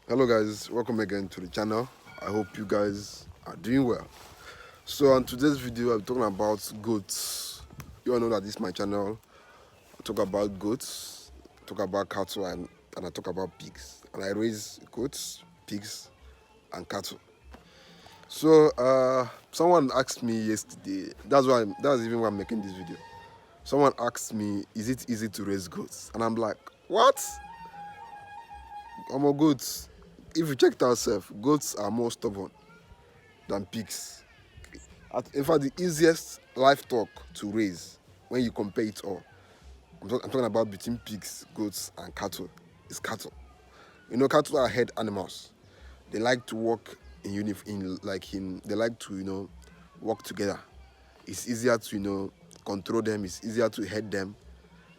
Hello guys, welcome again to the channel. I hope you guys are doing well. So on today's video, I'm talking about goats. You all know that this is my channel. I talk about goats, talk about cattle, and I talk about pigs. And I raise goats, pigs, and cattle. So someone asked me yesterday. That's even why I'm making this video. Someone asked me, "Is it easy to raise goats?" And I'm like, "What? I'm a goats. If you check it ourselves, goats are more stubborn than pigs. In fact, the easiest livestock to raise when you compare it all, I'm talking about between pigs, goats, and cattle, is cattle. You know, cattle are herd animals. They like to work they like to, work together. It's easier to, control them. It's easier to head them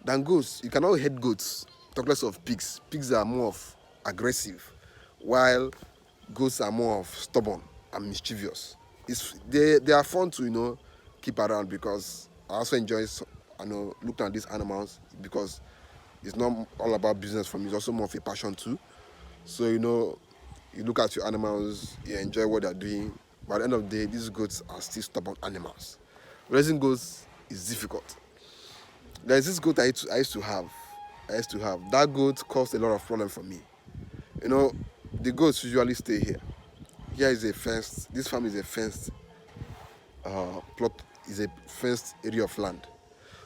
than goats. You cannot head goats, talk less of pigs. Pigs are more of aggressive, while goats are more of stubborn and mischievous. They are fun to keep around because I also enjoy looking at these animals because it's not all about business for me. It's also more of a passion too. So you look at your animals, you enjoy what they're doing, but at the end of the day, these goats are still stubborn animals. Raising goats is difficult. There's this goat I used to have. That goat caused a lot of problem for me. You know, the goats usually stay here. Here is a fenced. This farm is a fenced plot. Is a fenced area of land.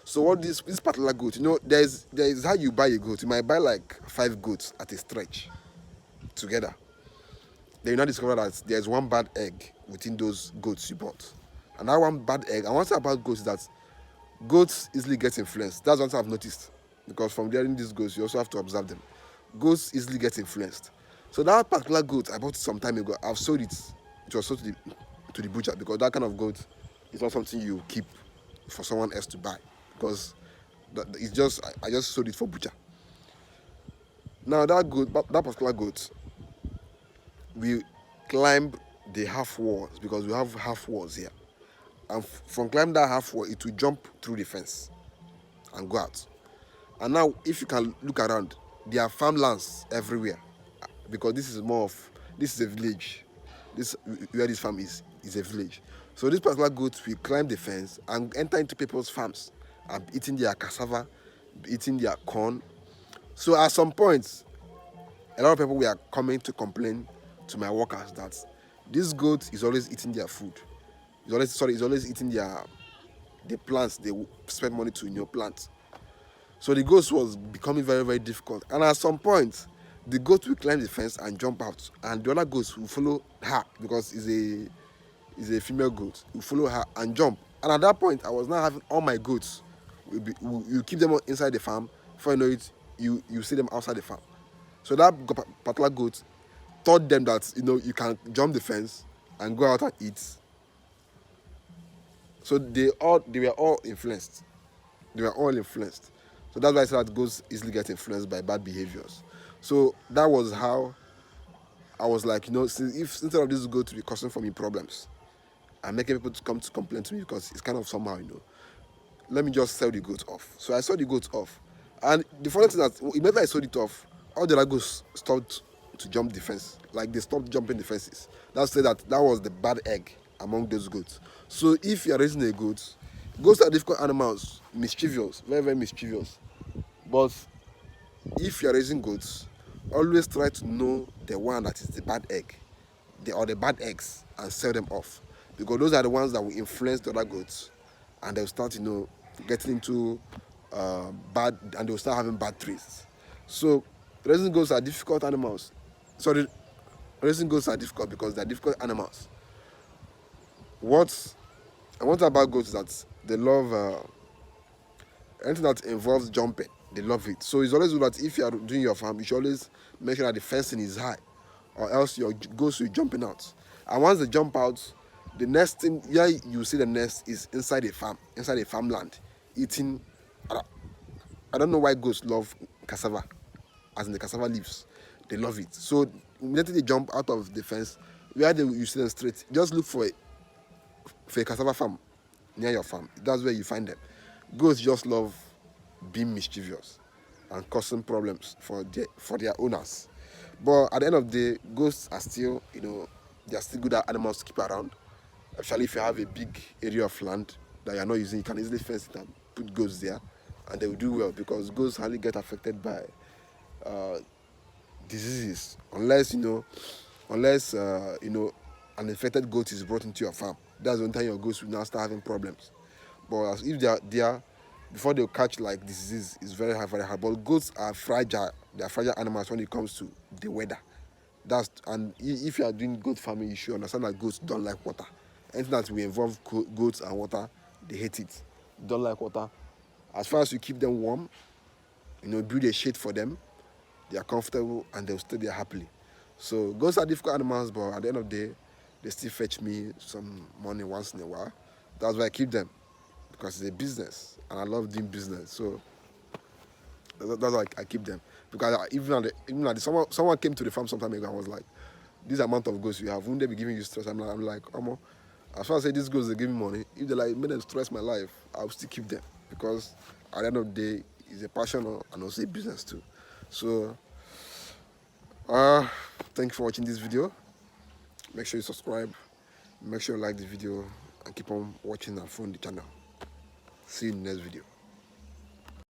So what this particular goat, there is how you buy a goat. You might buy like 5 goats at a stretch together. Then you now discover that there's one bad egg within those goats you bought. And that one bad egg, and one thing about goats is that goats easily get influenced. That's one thing I've noticed. Because from hearing these goats, you also have to observe them. Goats easily get influenced. So that particular goat, I bought it some time ago. I've sold it. It was sold to the butcher because that kind of goat is not something you keep for someone else to buy. Because I just sold it for butcher. Now that particular goat, we climb the half walls because we have half walls here. And from climbing that half wall, it will jump through the fence and go out. And now, if you can look around, there are farmlands everywhere because this is a village. This where this farm is a village. So this particular goat will climb the fence and enter into people's farms and eating their cassava, eating their corn. So at some point, a lot of people were coming to complain to my workers that this goat is always eating their food. It's always eating the plants they spend money to plant. So the goat was becoming very, very difficult. And at some point, the goat will climb the fence and jump out, and the other goats will follow her because it's a female goat. Will follow her and jump. And at that point, I was now having all my goats. You keep them inside the farm. Before you know it, you see them outside the farm. So that particular goat taught them that you can jump the fence and go out and eat. So they were all influenced. They were all influenced. So that's why I said that goats easily get influenced by bad behaviors. So that was how I was like, if instead of this goat to be causing for me problems and making people to come to complain to me because it's kind of somehow, let me just sell the goat off. So I sold the goat off. And the funny thing is that immediately I sold it off, all the other goats stopped to jump the fence. Like they stopped jumping the fences. That's say that was the bad egg among those goats. So if you are raising a goat, goats are difficult animals, mischievous, very, very mischievous. But if you are raising goats, always try to know the one that is the bad egg, or the bad eggs, and sell them off. Because those are the ones that will influence the other goats, and they'll start, getting into bad, and they'll start having bad traits. So raising goats are difficult animals. Sorry, raising goats are difficult because they're difficult animals. What I want about goats is that they love anything that involves jumping. They love it. So it's always good that if you are doing your farm, you should always make sure that the fencing is high, or else your goats will be jumping out. And once they jump out, the next thing you see the nest is inside a farm, inside a farmland, eating. I don't know why goats love cassava, as in the cassava leaves. They love it. So immediately they jump out of the fence, you see them straight, just look for a cassava farm near your farm. That's where you find them. Goats just love being mischievous and causing problems for their owners. But at the end of the day, goats are still, they are still good animals to keep around. Especially if you have a big area of land that you're not using, you can easily fence it and put goats there, and they will do well because goats hardly get affected by uh, diseases unless an infected goat is brought into your farm. That's the only time your goats will now start having problems. But if they are there before they catch like disease, it's very hard, very hard. But goats are fragile. They are fragile animals when it comes to the weather. If you are doing goat farming, you should understand that goats don't like water. Anything that will involve goats and water, they hate it. Don't like water. As far as you keep them warm, build a shade for them, they are comfortable and they'll stay there happily. So goats are difficult animals, but at the end of the day, they still fetch me some money once in a while. That's why I keep them, because it's a business and I love doing business. So that's why I keep them. Because someone came to the farm some time ago and was like, this amount of goats you have, wouldn't they be giving you stress? I'm like, as far as I say these goats, they give me money. If they like made them stress my life, I'll still keep them, because at the end of the day, it's a passion and also a business too. So thank you for watching this video. Make sure you subscribe, make sure you like the video, and keep on watching and following the channel. See you in the next video.